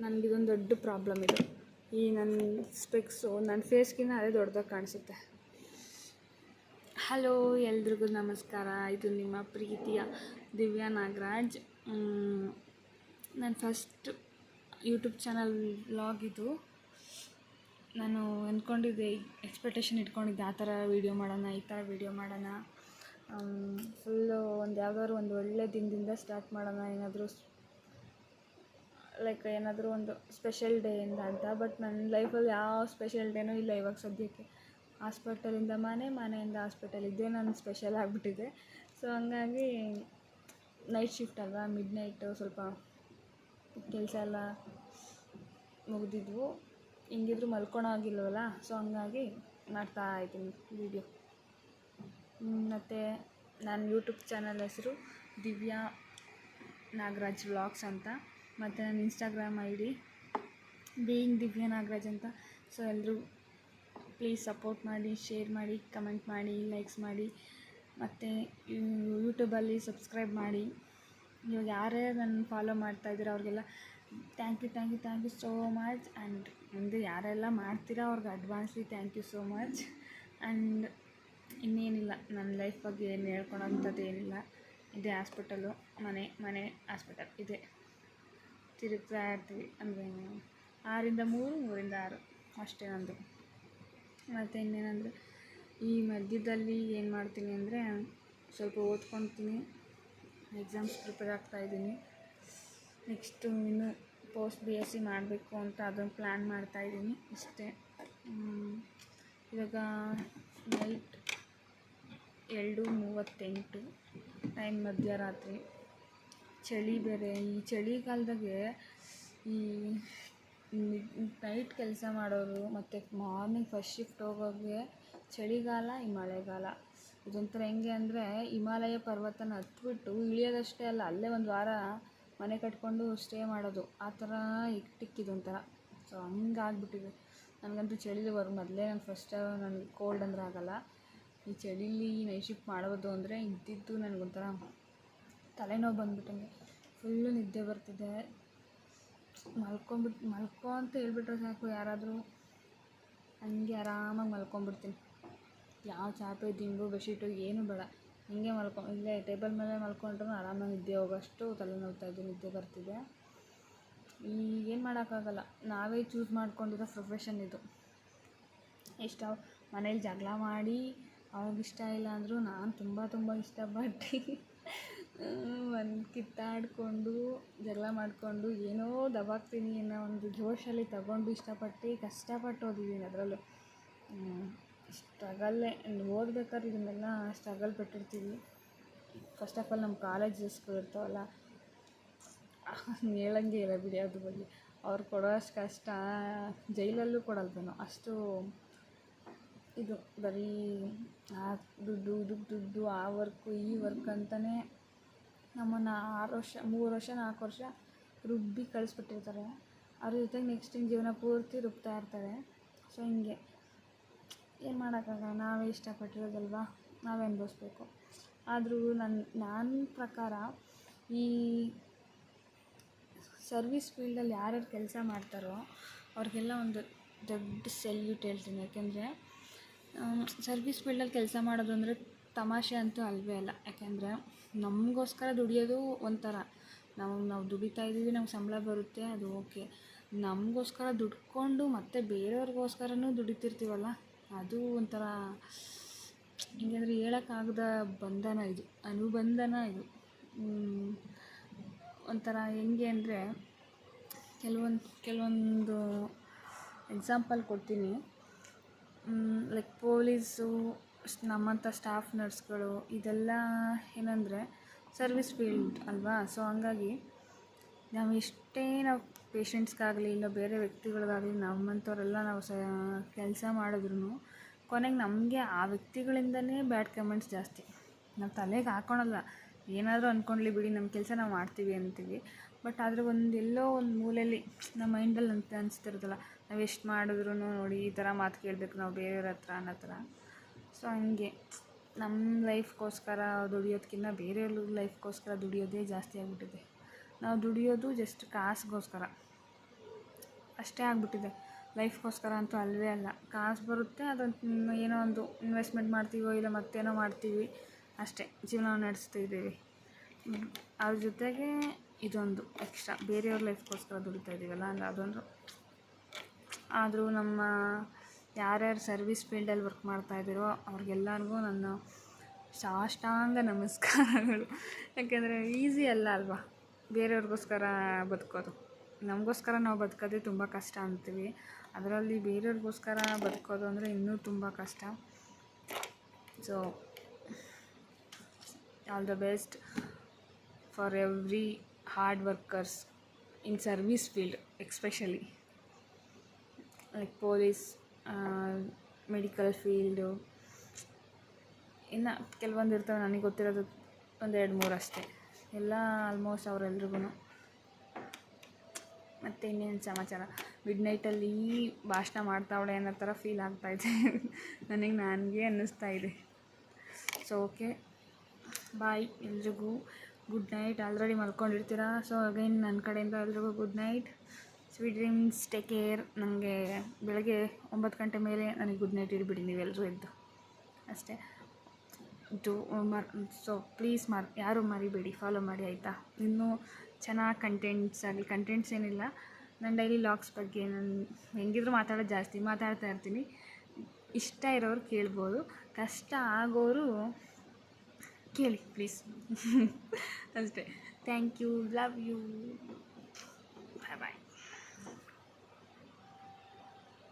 ನನಗಿದೊಂದು ದೊಡ್ಡ ಪ್ರಾಬ್ಲಮ್ ಇದು. ಈ ನನ್ನ ಸ್ಪೆಕ್ಸು ನನ್ನ ಫೇಸ್ಗಿನ್ನ ಅದೇ ದೊಡ್ಡದಾಗಿ ಕಾಣಿಸುತ್ತೆ. ಹಲೋ, ಎಲ್ರಿಗೂ ನಮಸ್ಕಾರ. ಇದು ನಿಮ್ಮ ಪ್ರೀತಿಯ ದಿವ್ಯಾ ನಾಗರಾಜ್. ನನ್ನ ಫಸ್ಟ್ ಯೂಟ್ಯೂಬ್ ಚಾನಲ್ ವ್ಲಾಗ್ ಇದು. ನಾನು ಅಂದ್ಕೊಂಡಿದ್ದೆ, ಎಕ್ಸ್ಪೆಕ್ಟೇಷನ್ ಇಟ್ಕೊಂಡಿದ್ದೆ, ಆ ಥರ ವೀಡಿಯೋ ಮಾಡೋಣ, ಈ ಥರ ವೀಡಿಯೋ ಮಾಡೋಣ, ಫುಲ್ಲು ಯಾವುದಾದ್ರು ಒಂದು ಒಳ್ಳೆ ದಿನದಿಂದ ಸ್ಟಾರ್ಟ್ ಮಾಡೋಣ, ಏನಾದರೂ ಒಂದು ಸ್ಪೆಷಲ್ ಡೇಯಿಂದ ಅಂತ. ಬಟ್ ನನ್ನ ಲೈಫಲ್ಲಿ ಯಾವ ಸ್ಪೆಷಲ್ ಡೇನೂ ಇಲ್ಲ ಇವಾಗ ಸದ್ಯಕ್ಕೆ. ಹಾಸ್ಪಿಟಲಿಂದ ಮನೆಯಿಂದ ಹಾಸ್ಪಿಟಲ್, ಇದೇ ನನ್ನ ಸ್ಪೆಷಲ್ ಆಗಿಬಿಟ್ಟಿದೆ. ಸೊ ಹಂಗಾಗಿ ನೈಟ್ ಶಿಫ್ಟ್ ಅಲ್ವಾ, ಮಿಡ್ ನೈಟು ಸ್ವಲ್ಪ ಕೆಲಸ ಎಲ್ಲ ಮುಗಿದಿದ್ವು, ಹಿಂಗಿದ್ರು ಮಲ್ಕೊಳೋ ಆಗಿಲ್ವಲ್ಲ. ಸೊ ಹಂಗಾಗಿ ಮಾಡ್ತಾಯಿದ್ದೀನಿ ವೀಡಿಯೋ. ಮತ್ತು ನನ್ನ ಯೂಟ್ಯೂಬ್ ಚಾನಲ್ ಹೆಸರು ದಿವ್ಯಾ ನಾಗರಾಜ್ ವ್ಲಾಗ್ಸ್ ಅಂತ. ಮತ್ತು ನನ್ನ Instagram I D being Divya Nagaraj ಅಂತ. ಸೊ ಎಲ್ಲರೂ ಪ್ಲೀಸ್ ಸಪೋರ್ಟ್ ಮಾಡಿ, ಶೇರ್ ಮಾಡಿ, ಕಮೆಂಟ್ ಮಾಡಿ, ಲೈಕ್ಸ್ ಮಾಡಿ, ಮತ್ತು ಯೂಟ್ಯೂಬಲ್ಲಿ ಸಬ್ಸ್ಕ್ರೈಬ್ ಮಾಡಿ. ಇವಾಗ ಯಾರೇ ನನ್ನ ಫಾಲೋ ಮಾಡ್ತಾಯಿದ್ದೀರ ಅವ್ರಿಗೆಲ್ಲ thank you so much. And ಮುಂದೆ ಯಾರೆಲ್ಲ ಮಾಡ್ತೀರಾ ಅವ್ರಿಗೆ advancely thank you so much. And ಇನ್ನೇನಿಲ್ಲ, ನನ್ನ ಲೈಫ್ ಬಗ್ಗೆ ಏನು ಹೇಳ್ಕೊಳೋಂಥದ್ದು ಏನಿಲ್ಲ. ಇದೇ ಹಾಸ್ಪಿಟಲು, ಮನೆ ಹಾಸ್ಪಿಟಲ್ ಇದೆ, ತಿರುಗ್ತಾ ಇರ್ತೀವಿ. ಅಂದರೆ 6ರಿಂದ 3, 3ರಿಂದ 6 ಅಷ್ಟೇ ನಂದು. ಮತ್ತು ಇನ್ನೇನಂದರೆ, ಈ ಮಧ್ಯದಲ್ಲಿ ಏನು ಮಾಡ್ತೀನಿ ಅಂದರೆ ಸ್ವಲ್ಪ ಓದ್ಕೊತೀನಿ, ಎಕ್ಸಾಮ್ಸ್ ಪ್ರಿಪೇರ್ ಆಗ್ತಾಯಿದ್ದೀನಿ. ನೆಕ್ಸ್ಟು ಇನ್ನು ಪೋಸ್ಟ್ BSc ಮಾಡಬೇಕು ಅಂತ ಅದನ್ನು ಪ್ಲ್ಯಾನ್ ಮಾಡ್ತಾಯಿದ್ದೀನಿ. ಇಷ್ಟೇ. ಇವಾಗ ನೈಟ್ 2:38 ಟೈಮ್, ಮಧ್ಯರಾತ್ರಿ. ಚಳಿ ಬೇರೆ. ಈ ಚಳಿಗಾಲದಾಗೆ ಈ ನೈಟ್ ಕೆಲಸ ಮಾಡೋರು ಮತ್ತು ಮಾರ್ನಿಂಗ್ ಫಸ್ಟ್ ಶಿಫ್ಟ್ ಹೋಗೋರಿಗೆ ಚಳಿಗಾಲ, ಈ ಮಳೆಗಾಲ ಇದೊಂಥರ ಹೆಂಗೆ ಅಂದರೆ, ಹಿಮಾಲಯ ಪರ್ವತನ ಹತ್ಬಿಟ್ಟು ಇಳಿಯೋದಷ್ಟೇ ಅಲ್ಲ, ಅಲ್ಲೇ ಒಂದು ವಾರ ಮನೆ ಕಟ್ಕೊಂಡು ಸ್ಟೇ ಮಾಡೋದು, ಆ ಥರ ಇದೊಂಥರ. ಸೊ ಹಂಗಾಗ್ಬಿಟ್ಟಿದೆ. ನನಗಂತೂ ಚಳಿಲಿ ಮೊದಲೇ ನನಗೆ ಕೋಲ್ಡ್ ಅಂದರೆ ಆಗೋಲ್ಲ. ಈ ಚಳಿಲಿ ನೈಟ್ ಶಿಫ್ಟ್ ಮಾಡೋದು ಅಂದರೆ ಇದ್ದಿದ್ದು ನನಗೊಂಥರ ತಲೆನೋವು ಬಂದ್ಬಿಟ್ಟಂಗೆ. ಫುಲ್ಲು ನಿದ್ದೆ ಬರ್ತಿದೆ. ಮಲ್ಕೊ ಅಂತ ಹೇಳ್ಬಿಟ್ರೆ ಸಾಕು ಯಾರಾದರೂ, ಹಂಗೆ ಆರಾಮಾಗಿ ಮಲ್ಕೊಂಬಿಡ್ತೀನಿ. ಯಾವ ಚಾಪೆ, ದಿಂಬು, ಬೆಡ್ಶೀಟು ಏನೂ ಬೇಡ, ಹಿಂಗೆ ಇಲ್ಲೇ ಟೇಬಲ್ ಮೇಲೆ ಮಲ್ಕೊಂಡ್ರೂ ಆರಾಮಾಗಿ ನಿದ್ದೆ ಹೋಗೋಷ್ಟು ತಲೆನೋವ್ತಾಯಿದೆ, ನಿದ್ದೆ ಬರ್ತಿದೆ. ಏನು ಮಾಡೋಕ್ಕಾಗಲ್ಲ, ನಾವೇ ಚೂಸ್ ಮಾಡ್ಕೊಂಡಿರೋ ಪ್ರೊಫೆಷನ್ ಇದು. ಎಷ್ಟು ಮನೇಲಿ ಜಗಳ ಮಾಡಿ ಅವಾಗಿಷ್ಟ ಇಲ್ಲ ಅಂದರೂ ನಾನು ತುಂಬ ಇಷ್ಟಪಟ್ಟು ಕಿತ್ತಾಡಿಕೊಂಡು ಜಗಳ ಮಾಡಿಕೊಂಡು ಏನೋ ದಬಾಕ್ತೀನಿ ಅನ್ನೋ ಒಂದು ಜೋಶಲ್ಲಿ ತಗೊಂಡು ಇಷ್ಟಪಟ್ಟು ಕಷ್ಟಪಟ್ಟು ಓದಿದ್ದೀನಿ. ಅದರಲ್ಲೂ ಸ್ಟ್ರಗಲ್ಲೇ. ಓದ್ಬೇಕಾದ್ರೆ ಇದನ್ನೆಲ್ಲ ಸ್ಟ್ರಗಲ್ ಪಟ್ಟಿರ್ತೀವಿ. ಫಸ್ಟ್ ಆಫ್ ಆಲ್ ನಮ್ಮ ಕಾಲೇಜಸ್ಗಳು ಇರ್ತಾವಲ್ಲ, ಹೇಳಂಗೆ ಇಲ್ಲ ಬಿಡಿ ಅದ್ರ ಬಗ್ಗೆ. ಅವ್ರು ಕೊಡೋಷ್ಟು ಕಷ್ಟ ಜೈಲಲ್ಲೂ ಕೊಡಲ್ವೇನೋ, ಅಷ್ಟು ಇದು. ಬರೀ ಆ ದುಡ್ಡು, ಇದಕ್ಕೆ ದುಡ್ಡು, ಆ ವರ್ಕು, ಈ ವರ್ಕ್ ಅಂತಲೇ ನಮ್ಮನ್ನು 6 ವರ್ಷ, 3 ವರ್ಷ, 4 ವರ್ಷ ರುಬ್ಬಿ ಕಳಿಸ್ಬಿಟ್ಟಿರ್ತಾರೆ. ಅದ್ರ ಜೊತೆಗೆ ನೆಕ್ಸ್ಟ್ ಜೀವನ ಪೂರ್ತಿ ರುಬ್ತಾ ಇರ್ತಾರೆ. ಸೊ ಹಿಂಗೆ ಏನು ಮಾಡೋಕ್ಕಾಗಲ್ಲ, ನಾವೇ ಇಷ್ಟಪಟ್ಟಿರೋದಲ್ವ, ನಾವೇ ಅನುಭವಿಸ್ಬೇಕು. ಆದರೂ ನನ್ನ ಪ್ರಕಾರ ಈ ಸರ್ವಿಸ್ ಫೀಲ್ಡಲ್ಲಿ ಯಾರ್ಯಾರು ಕೆಲಸ ಮಾಡ್ತಾರೋ ಅವ್ರಿಗೆಲ್ಲ ಒಂದು ದೊಡ್ಡ ಸೆಲ್ಯೂಟ್ ಹೇಳ್ತೀನಿ. ಯಾಕೆಂದರೆ ಸರ್ವಿಸ್ ಫೀಲ್ಡಲ್ಲಿ ಕೆಲಸ ಮಾಡೋದು ಅಂದರೆ ತಮಾಷೆ ಅಂತೂ ಅಲ್ವೇ ಅಲ್ಲ. ಯಾಕೆಂದರೆ ನಮಗೋಸ್ಕರ ದುಡಿಯೋದು ಒಂಥರ, ನಾವು ದುಡಿತಾ ಇದ್ದೀವಿ, ನಮ್ಗೆ ಸಂಬಳ ಬರುತ್ತೆ, ಅದು ಓಕೆ. ನಮಗೋಸ್ಕರ ದುಡ್ಕೊಂಡು ಮತ್ತು ಬೇರೆಯವ್ರಿಗೋಸ್ಕರನೂ ದುಡಿತಿರ್ತೀವಲ್ಲ, ಅದು ಒಂಥರ ಹಿಂಗಂದರೆ ಹೇಳೋಕ್ಕಾಗದ ಬಂಧನ ಇದು, ಅನುಬಂಧನ ಇದು. ಒಂಥರ ಹೆಂಗೆ ಅಂದರೆ, ಕೆಲವೊಂದು ಎಕ್ಸಾಂಪಲ್ ಕೊಡ್ತೀನಿ. ಲೈಕ್ ಪೊಲೀಸು, ನಮ್ಮಂಥ ಸ್ಟಾಫ್ ನರ್ಸ್ಗಳು, ಇದೆಲ್ಲ ಏನಂದರೆ ಸರ್ವಿಸ್ ಫೀಲ್ಡ್ ಅಲ್ವಾ. ಸೊ ಹಂಗಾಗಿ ನಾವು ಎಷ್ಟೇ ಪೇಷಂಟ್ಸ್ಗಾಗಲಿ ಇಲ್ಲ ಬೇರೆ ವ್ಯಕ್ತಿಗಳಿಗಾಗಲಿ ನಮ್ಮಂಥವರೆಲ್ಲ ಕೆಲಸ ಮಾಡಿದ್ರೂ ಕೊನೆಗೆ ನಮಗೆ ಆ ವ್ಯಕ್ತಿಗಳಿಂದನೇ ಬ್ಯಾಡ್ ಕಮೆಂಟ್ಸ್ ಜಾಸ್ತಿ. ನಾವು ತಲೆಗೆ ಹಾಕ್ಕೊಳಲ್ಲ, ಏನಾದರೂ ಅಂದ್ಕೊಂಡ್ಲಿ ಬಿಡಿ, ನಮ್ಮ ಕೆಲಸ ನಾವು ಮಾಡ್ತೀವಿ ಅಂತೀವಿ. ಬಟ್ ಆದರೆ ಎಲ್ಲೋ ಒಂದು ಮೂಲೆಯಲ್ಲಿ ನಮ್ಮ ಮೈಂಡಲ್ಲಿ ಅನಿಸ್ತಿರೋದಲ್ಲ, ನಾವು ಎಷ್ಟು ಮಾಡಿದ್ರೂ ನೋಡಿ ಈ ಥರ ಮಾತು ಕೇಳಬೇಕು ನಾವು ಬೇರೆಯವ್ರ ಹತ್ರ ಅನ್ನೋ ಥರ. ಸೊ ಹಂಗೆ ನಮ್ಮ ಲೈಫ್ಗೋಸ್ಕರ ದುಡಿಯೋದಕ್ಕಿಂತ ಬೇರೆಯವ್ರ ಲೈಫ್ಗೋಸ್ಕರ ದುಡಿಯೋದೇ ಜಾಸ್ತಿ ಆಗಿಬಿಟ್ಟಿದೆ. ನಾವು ದುಡಿಯೋದು ಜಸ್ಟ್ ಕಾಸಿಗೋಸ್ಕರ. ಅಷ್ಟೇ ಆಗಿಬಿಟ್ಟಿದೆ. ಲೈಫ್ಗೋಸ್ಕರ ಅಂತೂ ಅಲ್ಲವೇ ಅಲ್ಲ. ಕಾಸು ಬರುತ್ತೆ, ಅದನ್ನು ಏನೋ ಒಂದು ಇನ್ವೆಸ್ಟ್ಮೆಂಟ್ ಮಾಡ್ತೀವೋ ಇಲ್ಲ ಮತ್ತೇನೋ ಮಾಡ್ತೀವಿ ಅಷ್ಟೇ, ಜೀವನ ನಡೆಸ್ತಿದ್ದೀವಿ. ಅದ್ರ ಜೊತೆಗೆ ಇದೊಂದು ಎಕ್ಸ್ಟ್ರಾ ಬೇರೆಯವ್ರ ಲೈಫ್ಗೋಸ್ಕರ ದುಡಿತಾ ಇದ್ದೀವಲ್ಲ ಅಂದರೆ ಅದೊಂದು. ಆದರೂ ನಮ್ಮ ಯಾರ್ಯಾರು ಸರ್ವಿಸ್ ಫೀಲ್ಡಲ್ಲಿ ವರ್ಕ್ ಮಾಡ್ತಾಯಿದ್ದೀರೋ ಅವ್ರಿಗೆಲ್ಲರಿಗೂ ನನ್ನ ಸಾಷ್ಟಾಂಗ ನಮಸ್ಕಾರಗಳು. ಯಾಕೆಂದರೆ ಈಸಿ ಅಲ್ಲ ಅಲ್ವಾ ಬೇರೆಯವ್ರಿಗೋಸ್ಕರ ಬದುಕೋದು. ನಮಗೋಸ್ಕರ ನಾವು ಬದುಕೋದೇ ತುಂಬ ಕಷ್ಟ ಅಂತೀವಿ, ಅದರಲ್ಲಿ ಬೇರೆಯವ್ರಿಗೋಸ್ಕರ ಬದುಕೋದು ಅಂದರೆ ಇನ್ನೂ ತುಂಬ ಕಷ್ಟ. So all the best for every hard workers in service field, especially like police, medical field, ಇನ್ನು ಕೆಲವೊಂದು ಇರ್ತವೆ, ನನಗೆ ಗೊತ್ತಿರೋದು 1-2-3 ಅಷ್ಟೇ. ಎಲ್ಲ ಆಲ್ಮೋಸ್ಟ್ ಅವರೆಲ್ರಿಗೂ. ಮತ್ತು ಇನ್ನೇನು ಸಮಾಚಾರ? ಮಿಡ್ ನೈಟಲ್ಲಿ ಭಾಷಣ ಮಾಡ್ತಾವಳೆ ಅನ್ನೋ ಥರ ಫೀಲ್ ಆಗ್ತಾಯಿದೆ ನನಗೆ ಅನ್ನಿಸ್ತಾ ಇದೆ. ಸೊ ಓಕೆ, ಬಾಯ್ ಎಲ್ರಿಗೂ, ಗುಡ್ ನೈಟ್. ಆಲ್ರೆಡಿ ಮಲ್ಕೊಂಡಿರ್ತೀರ. ಸೊ ಅಗೈನ್ ನನ್ನ ಕಡೆಯಿಂದ ಎಲ್ರಿಗೂ good night, sweet dreams, take care. ನನಗೆ ಬೆಳಗ್ಗೆ 9 ಗಂಟೆ ಮೇಲೆ ನನಗೆ ಗುಡ್ ನೈಟ್ ಇಡ್ಬಿಡಿ ನೀವೆಲ್ಲರೂ ಎದ್ದು ಅಷ್ಟೇ. ಸೊ ಪ್ಲೀಸ್ ಯಾರೂ ಮರಿಬೇಡಿ, ಫಾಲೋ ಮಾಡಿ ಆಯಿತಾ. ಇನ್ನೂ ಚೆನ್ನಾಗಿ ಕಂಟೆಂಟ್ಸ್ ಏನಿಲ್ಲ, ನನ್ನ ಡೈಲಿ ಲಾಗ್ಸ್ ಬಗ್ಗೆ ನಾನು ಹೆಂಗಿದ್ರು ಮಾತಾಡೋದು ಜಾಸ್ತಿ ಮಾತಾಡ್ತಾ ಇರ್ತೀನಿ. ಇಷ್ಟ ಇರೋರು ಕೇಳ್ಬೋದು, ಕಷ್ಟ ಆಗೋರು ಕೇಳಿ ಪ್ಲೀಸ್ ಅಷ್ಟೇ. Thank you, love you.